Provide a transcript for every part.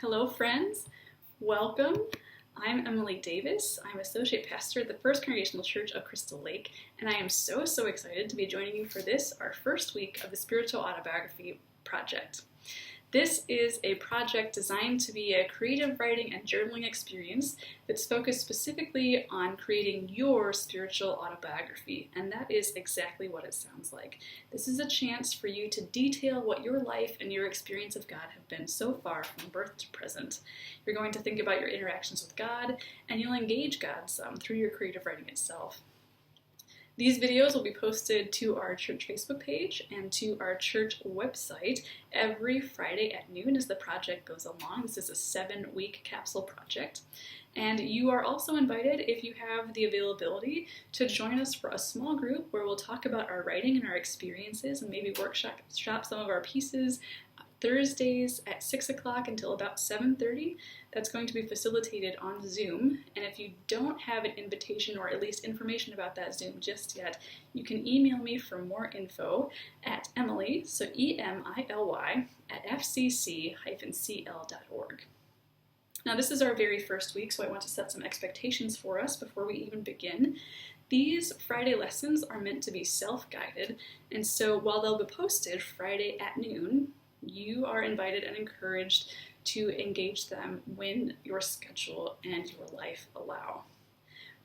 Hello, friends. Welcome. I'm Emily Davis. I'm Associate Pastor at the First Congregational Church of Crystal Lake, and I am so excited to be joining you for this, our first week of the Spiritual Autobiography project. This is a project designed to be a creative writing and journaling experience that's focused specifically on creating your spiritual autobiography, and that is exactly what it sounds like. This is a chance for you to detail what your life and your experience of God have been so far from birth to present. You're going to think about your interactions with God, and you'll engage God some through your creative writing itself. These videos will be posted to our church Facebook page and to our church website every Friday at noon as the project goes along. This is a 7-week capsule project. And you are also invited, if you have the availability, to join us for a small group where we'll talk about our writing and our experiences and maybe workshop some of our pieces Thursdays at 6 o'clock until about 7:30. That's going to be facilitated on Zoom. And if you don't have an invitation or at least information about that Zoom just yet, you can email me for more info at Emily, so EMILY, at FCC-CL.org. Now, this is our very first week, so I want to set some expectations for us before we even begin. These Friday lessons are meant to be self-guided, and so while they'll be posted Friday at noon, you are invited and encouraged to engage them when your schedule and your life allow.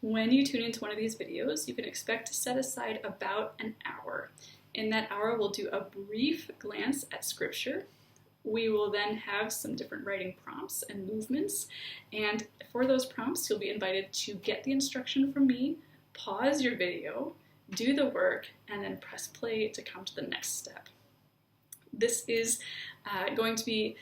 When you tune into one of these videos, you can expect to set aside about an hour. In that hour, we'll do a brief glance at Scripture. We will then have some different writing prompts and movements, and for those prompts, you'll be invited to get the instruction from me, pause your video, do the work, and then press play to come to the next step. This is going to be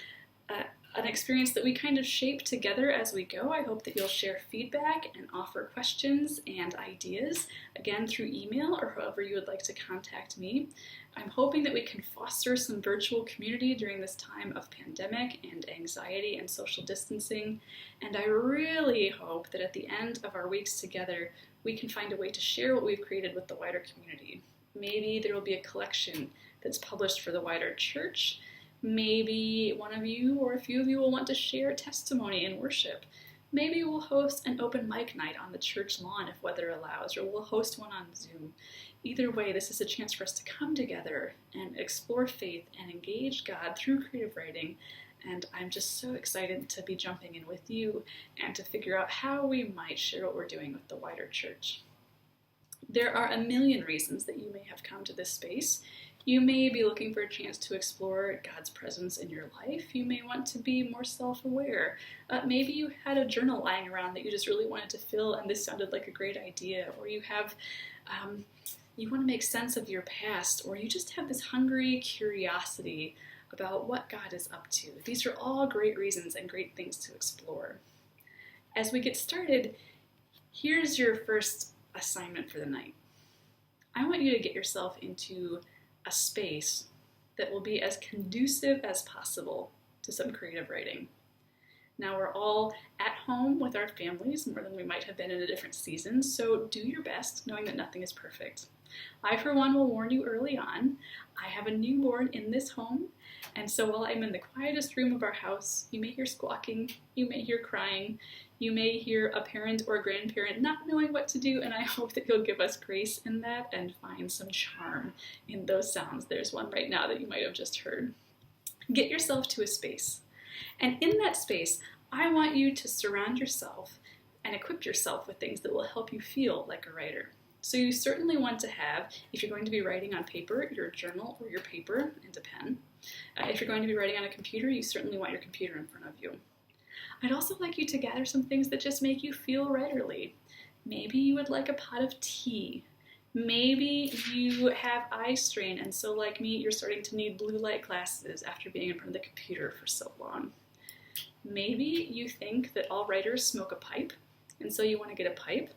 an experience that we kind of shape together as we go. I hope that you'll share feedback and offer questions and ideas, again through email or however you would like to contact me. I'm hoping that we can foster some virtual community during this time of pandemic and anxiety and social distancing, and I really hope that at the end of our weeks together, we can find a way to share what we've created with the wider community. Maybe there will be a collection that's published for the wider church. Maybe one of you or a few of you will want to share testimony in worship. Maybe we'll host an open mic night on the church lawn if weather allows, or we'll host one on Zoom. Either way, this is a chance for us to come together and explore faith and engage God through creative writing. And I'm just so excited to be jumping in with you and to figure out how we might share what we're doing with the wider church. There are a million reasons that you may have come to this space. You may be looking for a chance to explore God's presence in your life. You may want to be more self-aware. Maybe you had a journal lying around that you just really wanted to fill and this sounded like a great idea. Or you want to make sense of your past, or you just have this hungry curiosity about what God is up to. These are all great reasons and great things to explore. As we get started, here's your first assignment for the night. I want you to get yourself into a space that will be as conducive as possible to some creative writing. Now, we're all at home with our families more than we might have been in a different season, so do your best, knowing that nothing is perfect. I, for one, will warn you early on. I have a newborn in this home, and so while I'm in the quietest room of our house, you may hear squawking, you may hear crying, you may hear a parent or a grandparent not knowing what to do, and I hope that you'll give us grace in that and find some charm in those sounds. There's one right now that you might have just heard. Get yourself to a space. And in that space, I want you to surround yourself and equip yourself with things that will help you feel like a writer. So you certainly want to have, if you're going to be writing on paper, your journal or your paper and a pen. If you're going to be writing on a computer, you certainly want your computer in front of you. I'd also like you to gather some things that just make you feel writerly. Maybe you would like a pot of tea. Maybe you have eye strain, and so like me, you're starting to need blue light glasses after being in front of the computer for so long. Maybe you think that all writers smoke a pipe, and so you want to get a pipe.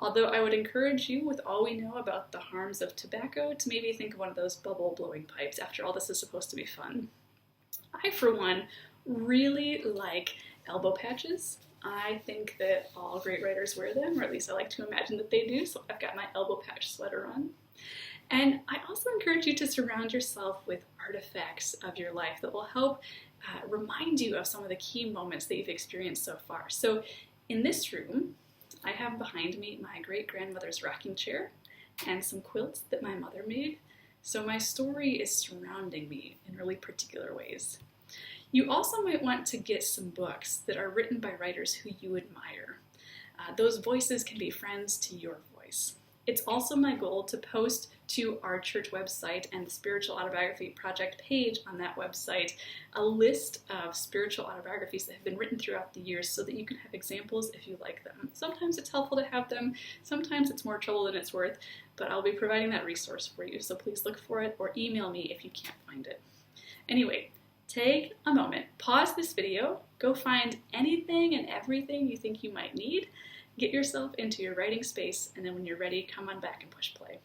Although I would encourage you, with all we know about the harms of tobacco, to maybe think of one of those bubble-blowing pipes. After all, this is supposed to be fun. I, for one, really like elbow patches. I think that all great writers wear them, or at least I like to imagine that they do, so I've got my elbow patch sweater on. And I also encourage you to surround yourself with artifacts of your life that will help remind you of some of the key moments that you've experienced so far. So in this room, I have behind me my great-grandmother's rocking chair and some quilts that my mother made. So my story is surrounding me in really particular ways. You also might want to get some books that are written by writers who you admire. Those voices can be friends to your voice. It's also my goal to post to our church website and the Spiritual Autobiography Project page on that website a list of spiritual autobiographies that have been written throughout the years so that you can have examples if you like them. Sometimes it's helpful to have them, sometimes it's more trouble than it's worth, but I'll be providing that resource for you, so please look for it or email me if you can't find it. Anyway, take a moment, pause this video, go find anything and everything you think you might need, get yourself into your writing space, and then when you're ready, come on back and push play.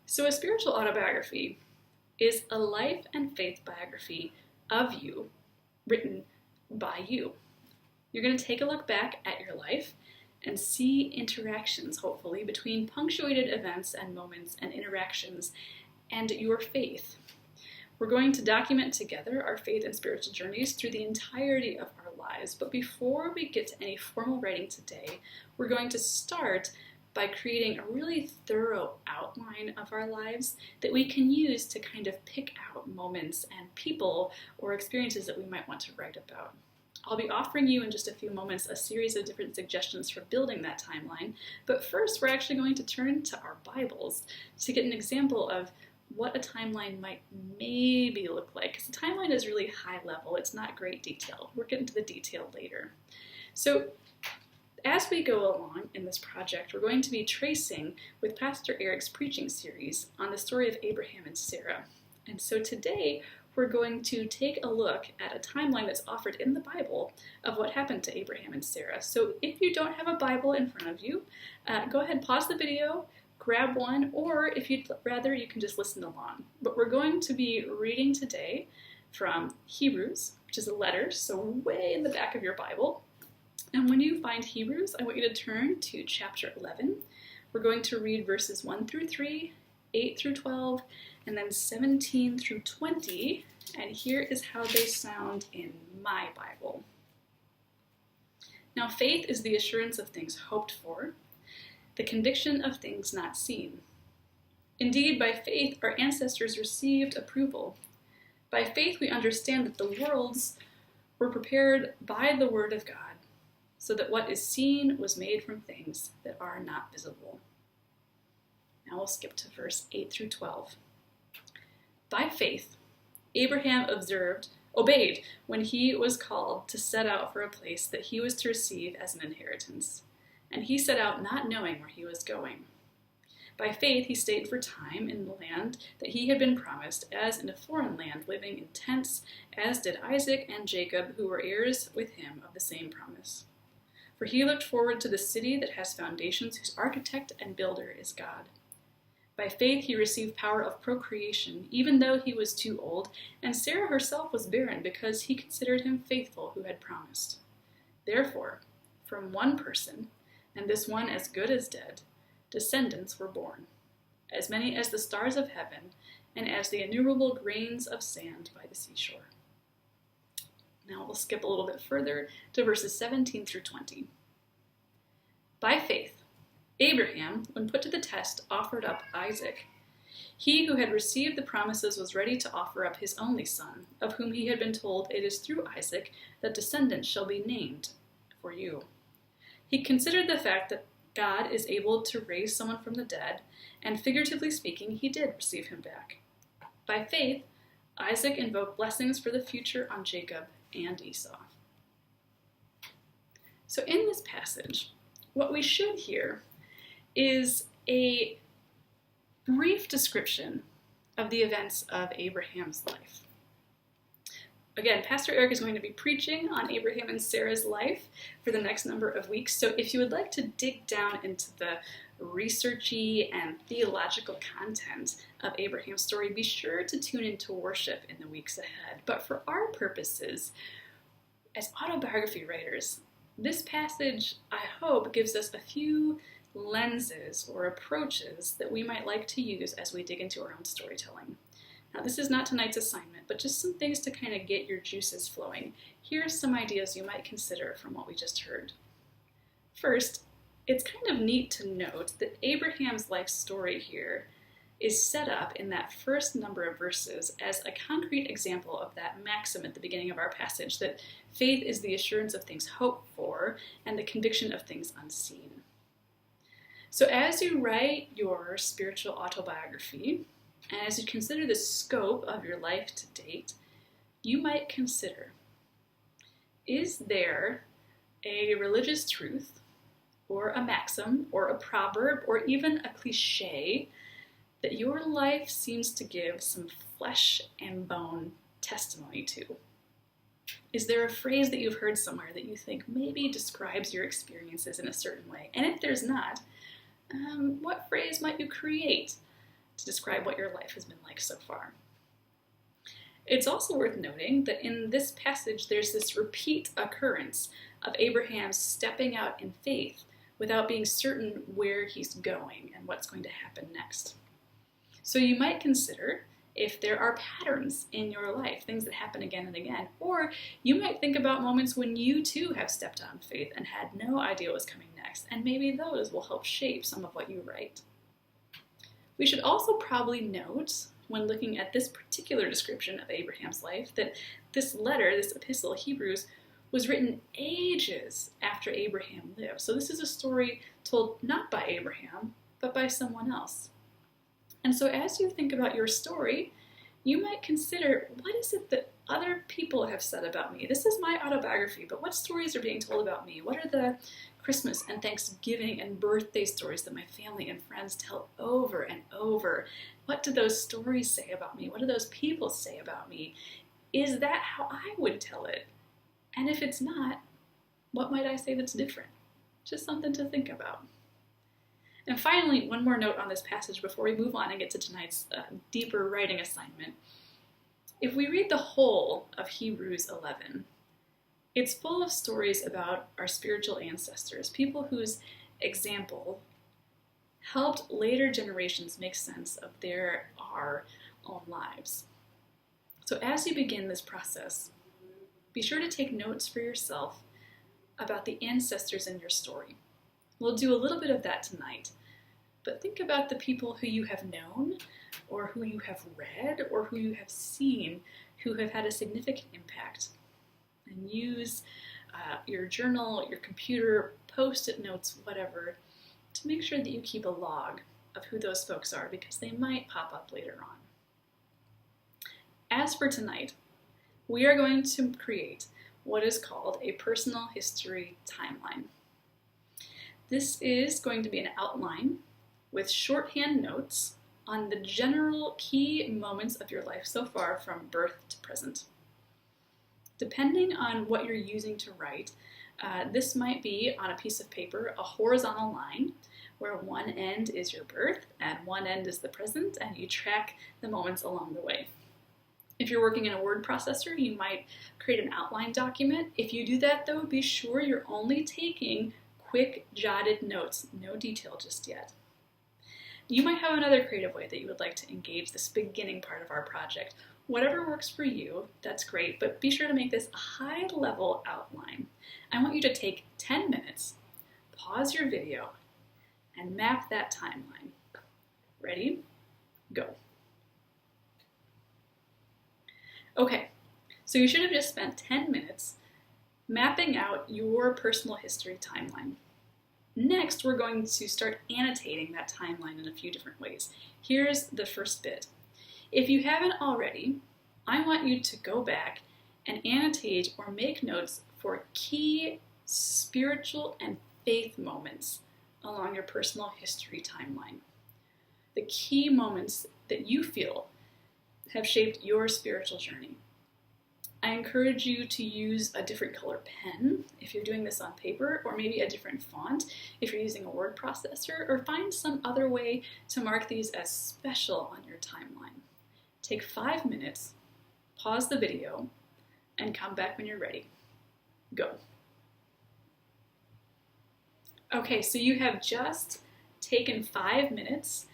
So a spiritual autobiography is a life and faith biography of you, written by you. You're going to take a look back at your life and see interactions, hopefully, between punctuated events and moments and interactions and your faith. We're going to document together our faith and spiritual journeys through the entirety of our lives. But before we get to any formal writing today, we're going to start by creating a really thorough outline of our lives that we can use to kind of pick out moments and people or experiences that we might want to write about. I'll be offering you in just a few moments a series of different suggestions for building that timeline, but first we're actually going to turn to our Bibles to get an example of what a timeline might maybe look like, because the timeline is really high level, it's not great detail. We'll get into the detail later. So as we go along in this project, we're going to be tracing with Pastor Eric's preaching series on the story of Abraham and Sarah. And so today, we're going to take a look at a timeline that's offered in the Bible of what happened to Abraham and Sarah. So if you don't have a Bible in front of you, go ahead, pause the video, grab one, or if you'd rather, you can just listen along. But we're going to be reading today from Hebrews, which is a letter, so way in the back of your Bible. And when you find Hebrews, I want you to turn to chapter 11. We're going to read verses 1 through 3, 8 through 12, and then 17 through 20. And here is how they sound in my Bible. Now, faith is the assurance of things hoped for, the conviction of things not seen. Indeed, by faith our ancestors received approval. By faith we understand that the worlds were prepared by the word of God, so that what is seen was made from things that are not visible. Now we'll skip to verse 8 through 12. By faith, Abraham obeyed when he was called to set out for a place that he was to receive as an inheritance. And he set out not knowing where he was going. By faith he stayed for time in the land that he had been promised, as in a foreign land, living in tents, as did Isaac and Jacob, who were heirs with him of the same promise. For he looked forward to the city that has foundations, whose architect and builder is God. By faith he received power of procreation, even though he was too old, and Sarah herself was barren, because he considered him faithful who had promised. Therefore, from one person, and this one as good as dead, descendants were born, as many as the stars of heaven, and as the innumerable grains of sand by the seashore. Now we'll skip a little bit further to verses 17 through 20. By faith, Abraham, when put to the test, offered up Isaac. He who had received the promises was ready to offer up his only son, of whom he had been told, "It is through Isaac that descendants shall be named for you." He considered the fact that God is able to raise someone from the dead, and figuratively speaking, he did receive him back. By faith, Isaac invoked blessings for the future on Jacob and Esau. So in this passage, what we should hear is a brief description of the events of Abraham's life. Again, Pastor Eric is going to be preaching on Abraham and Sarah's life for the next number of weeks, so if you would like to dig down into the researchy and theological content of Abraham's story, be sure to tune into worship in the weeks ahead. But for our purposes, as autobiography writers, this passage, I hope, gives us a few lenses or approaches that we might like to use as we dig into our own storytelling. Now, this is not tonight's assignment, but just some things to kind of get your juices flowing. Here's some ideas you might consider from what we just heard. First, it's kind of neat to note that Abraham's life story here is set up in that first number of verses as a concrete example of that maxim at the beginning of our passage, that faith is the assurance of things hoped for and the conviction of things unseen. So as you write your spiritual autobiography, and as you consider the scope of your life to date, you might consider, is there a religious truth, or a maxim, or a proverb, or even a cliche that your life seems to give some flesh and bone testimony to? Is there a phrase that you've heard somewhere that you think maybe describes your experiences in a certain way? And if there's not, what phrase might you create to describe what your life has been like so far? It's also worth noting that in this passage there's this repeat occurrence of Abraham stepping out in faith without being certain where he's going and what's going to happen next. So you might consider if there are patterns in your life, things that happen again and again, or you might think about moments when you too have stepped out in faith and had no idea what was coming next, and maybe those will help shape some of what you write. We should also probably note, when looking at this particular description of Abraham's life, that this letter, this epistle, Hebrews, was written ages after Abraham lived. So this is a story told not by Abraham, but by someone else. And so as you think about your story, you might consider, what is it that other people have said about me? This is my autobiography, but what stories are being told about me? What are the Christmas and Thanksgiving and birthday stories that my family and friends tell over and over? What do those stories say about me? What do those people say about me? Is that how I would tell it? And if it's not, what might I say that's different? Just something to think about. And finally, one more note on this passage before we move on and get to tonight's deeper writing assignment. If we read the whole of Hebrews 11, it's full of stories about our spiritual ancestors, people whose example helped later generations make sense of our own lives. So as you begin this process, be sure to take notes for yourself about the ancestors in your story. We'll do a little bit of that tonight, but think about the people who you have known, or who you have read, or who you have seen, who have had a significant impact. And use your journal, your computer, post-it notes, whatever, to make sure that you keep a log of who those folks are, because they might pop up later on. As for tonight, we are going to create what is called a personal history timeline. This is going to be an outline with shorthand notes on the general key moments of your life so far from birth to present. Depending on what you're using to write, this might be on a piece of paper, a horizontal line, where one end is your birth and one end is the present, and you track the moments along the way. If you're working in a word processor, you might create an outline document. If you do that, though, be sure you're only taking quick jotted notes, no detail just yet. You might have another creative way that you would like to engage this beginning part of our project. Whatever works for you, that's great, but be sure to make this a high-level outline. I want you to take 10 minutes, pause your video, and map that timeline. Ready? Go. Okay, so you should have just spent 10 minutes mapping out your personal history timeline. Next, we're going to start annotating that timeline in a few different ways. Here's the first bit. If you haven't already, I want you to go back and annotate or make notes for key spiritual and faith moments along your personal history timeline. The key moments that you feel have shaped your spiritual journey. I encourage you to use a different color pen if you're doing this on paper, or maybe a different font if you're using a word processor, or find some other way to mark these as special on your timeline. Take 5 minutes, pause the video, and come back when you're ready. Go. Okay, so you have just taken 5 minutes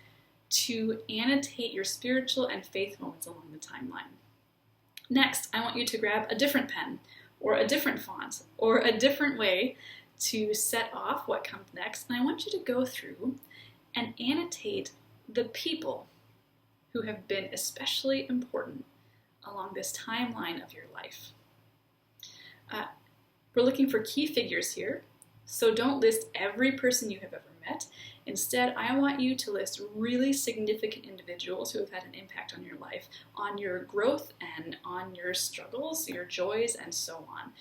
to annotate your spiritual and faith moments along the timeline. Next, I want you to grab a different pen or a different font or a different way to set off what comes next, and I want you to go through and annotate the people who have been especially important along this timeline of your life. We're looking for key figures here, so don't list every person you have ever met. Instead, I want you to list really significant individuals who have had an impact on your life, on your growth and on your struggles, your joys, and so on.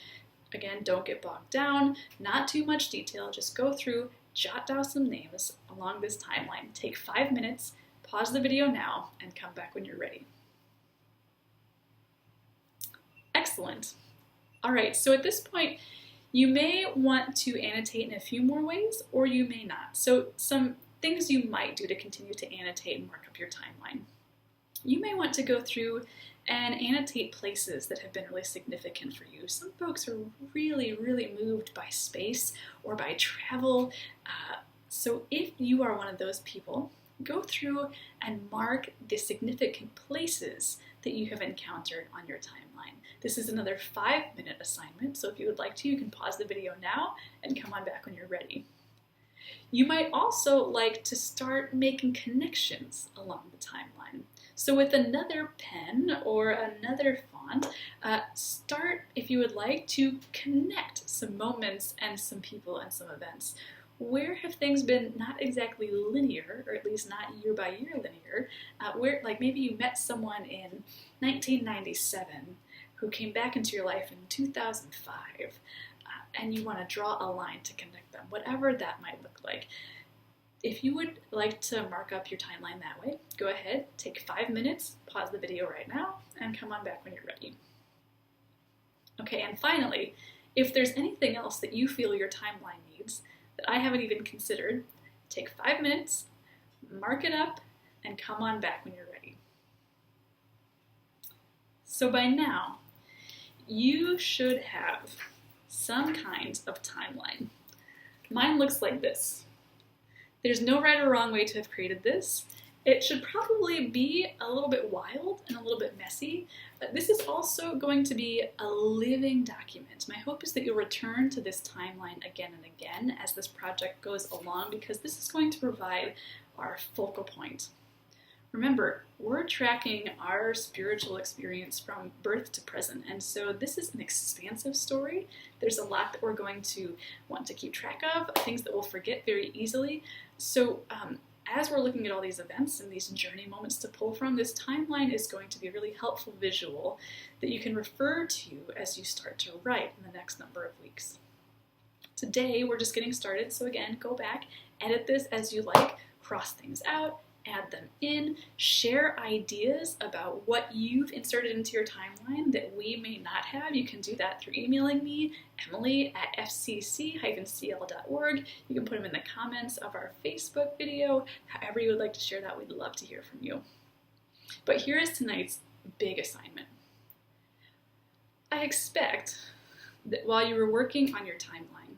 Again, don't get bogged down, not too much detail, just go through, jot down some names along this timeline. Take 5 minutes, pause the video now, and come back when you're ready. Excellent. All right, so at this point, you may want to annotate in a few more ways, or you may not. So some things you might do to continue to annotate and mark up your timeline. You may want to go through and annotate places that have been really significant for you. Some folks are really, really moved by space or by travel. So if you are one of those people, go through and mark the significant places that you have encountered on your timeline. This is another 5-minute assignment, so if you would like to, you can pause the video now and come on back when you're ready. You might also like to start making connections along the timeline. So with another pen or another font, start, if you would like, to connect some moments and some people and some events. Where have things been not exactly linear, or at least not year by year linear, where like maybe you met someone in 1997 who came back into your life in 2005, and you want to draw a line to connect them, whatever that might look like. If you would like to mark up your timeline that way, go ahead, take 5 minutes, pause the video right now, and come on back when you're ready. Okay, and finally, if there's anything else that you feel your timeline needs that I haven't even considered, take 5 minutes, mark it up, and come on back when you're ready. So by now, you should have some kind of timeline. Mine looks like this. There's no right or wrong way to have created this. It should probably be a little bit wild and a little bit messy. This is also going to be a living document. My hope is that you'll return to this timeline again and again as this project goes along, because this is going to provide our focal point. Remember, we're tracking our spiritual experience from birth to present, and so this is an expansive story. There's a lot that we're going to want to keep track of, things that we'll forget very easily. So as we're looking at all these events and these journey moments to pull from, this timeline is going to be a really helpful visual that you can refer to as you start to write in the next number of weeks. Today, we're just getting started, so again, go back, edit this as you like, cross things out, add them in, share ideas about what you've inserted into your timeline that we may not have. You can do that through emailing me, emily@fcc-cl.org. You can put them in the comments of our Facebook video. However you would like to share that, we'd love to hear from you. But here is tonight's big assignment. I expect that while you were working on your timeline,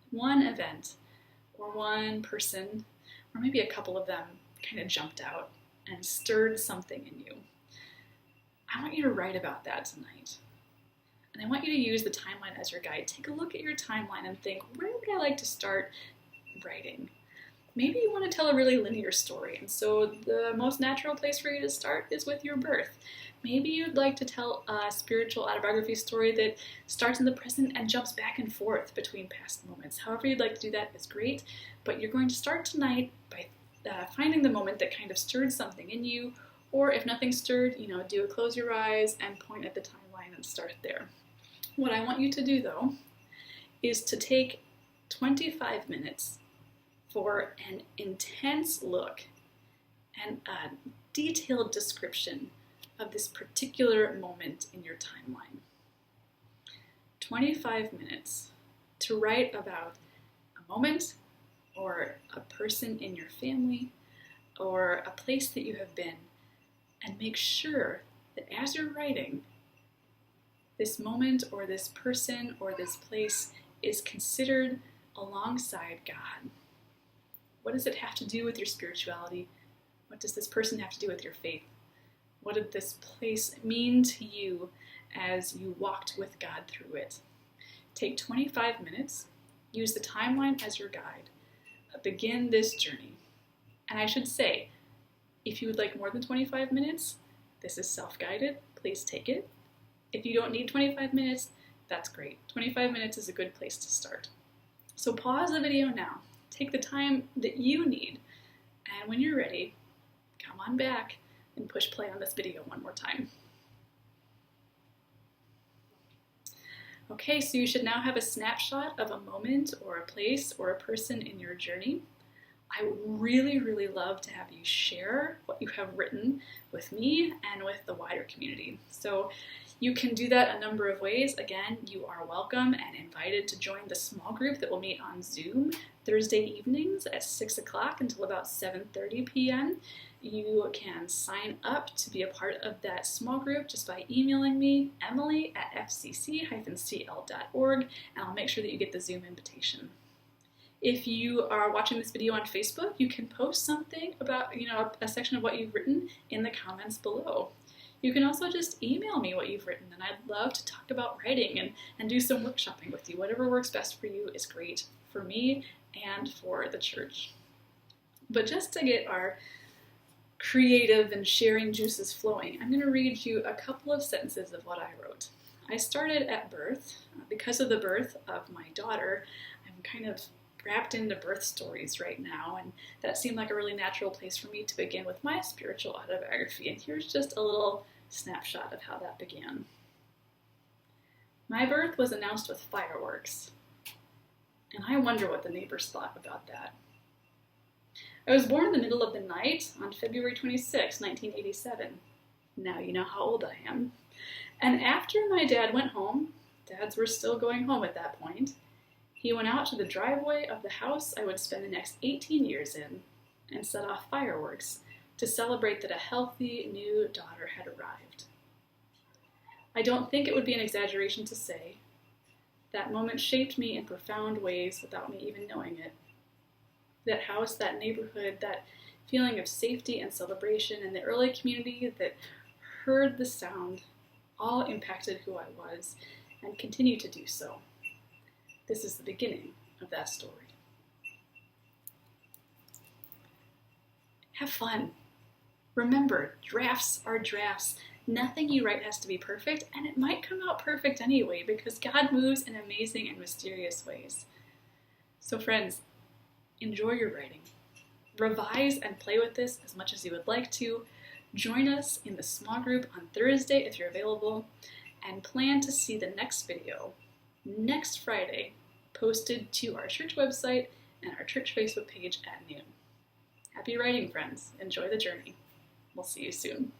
one event or one person, or maybe a couple of them, kind of jumped out and stirred something in you. I want you to write about that tonight. And I want you to use the timeline as your guide. Take a look at your timeline and think, where would I like to start writing? Maybe you want to tell a really linear story, and so the most natural place for you to start is with your birth. Maybe you'd like to tell a spiritual autobiography story that starts in the present and jumps back and forth between past moments. However you'd like to do that is great, but you're going to start tonight by finding the moment that kind of stirred something in you, or if nothing stirred, do a close your eyes and point at the timeline and start there. What I want you to do, though, is to take 25 minutes for an intense look and a detailed description of this particular moment in your timeline. 25 minutes to write about a moment or a person in your family or a place that you have been, and make sure that as you're writing, this moment or this person or this place is considered alongside God. What does it have to do with your spirituality? What does this person have to do with your faith? What did this place mean to you as you walked with God through it? Take 25 minutes, use the timeline as your guide, begin this journey. And I should say, if you would like more than 25 minutes, this is self-guided, please take it. If you don't need 25 minutes, that's great. 25 minutes is a good place to start. So pause the video now, take the time that you need, and when you're ready, come on back and push play on this video one more time. Okay, so you should now have a snapshot of a moment or a place or a person in your journey. I would really, really love to have you share what you have written with me and with the wider community. So you can do that a number of ways. Again, you are welcome and invited to join the small group that will meet on Zoom Thursday evenings at 6 o'clock until about 7:30 p.m. You can sign up to be a part of that small group just by emailing me, emily@fcc-cl.org, and I'll make sure that you get the Zoom invitation. If you are watching this video on Facebook, you can post something about, a section of what you've written in the comments below. You can also just email me what you've written, and I'd love to talk about writing and do some workshopping with you. Whatever works best for you is great for me and for the church. But just to get our creative and sharing juices flowing, I'm going to read you a couple of sentences of what I wrote. I started at birth. Because of the birth of my daughter, I'm kind of wrapped into birth stories right now, and that seemed like a really natural place for me to begin with my spiritual autobiography, and here's just a little snapshot of how that began. My birth was announced with fireworks, and I wonder what the neighbors thought about that. I was born in the middle of the night on February 26, 1987. Now you know how old I am. And after my dad went home, dads were still going home at that point, he went out to the driveway of the house I would spend the next 18 years in and set off fireworks to celebrate that a healthy new daughter had arrived. I don't think it would be an exaggeration to say that moment shaped me in profound ways without me even knowing it. That house, that neighborhood, that feeling of safety and celebration, and the early community that heard the sound all impacted who I was and continue to do so. This is the beginning of that story. Have fun. Remember, drafts are drafts. Nothing you write has to be perfect, and it might come out perfect anyway because God moves in amazing and mysterious ways. So friends, enjoy your writing. Revise and play with this as much as you would like to. Join us in the small group on Thursday if you're available, and plan to see the next video next Friday, posted to our church website and our church Facebook page at noon. Happy writing, friends. Enjoy the journey. We'll see you soon.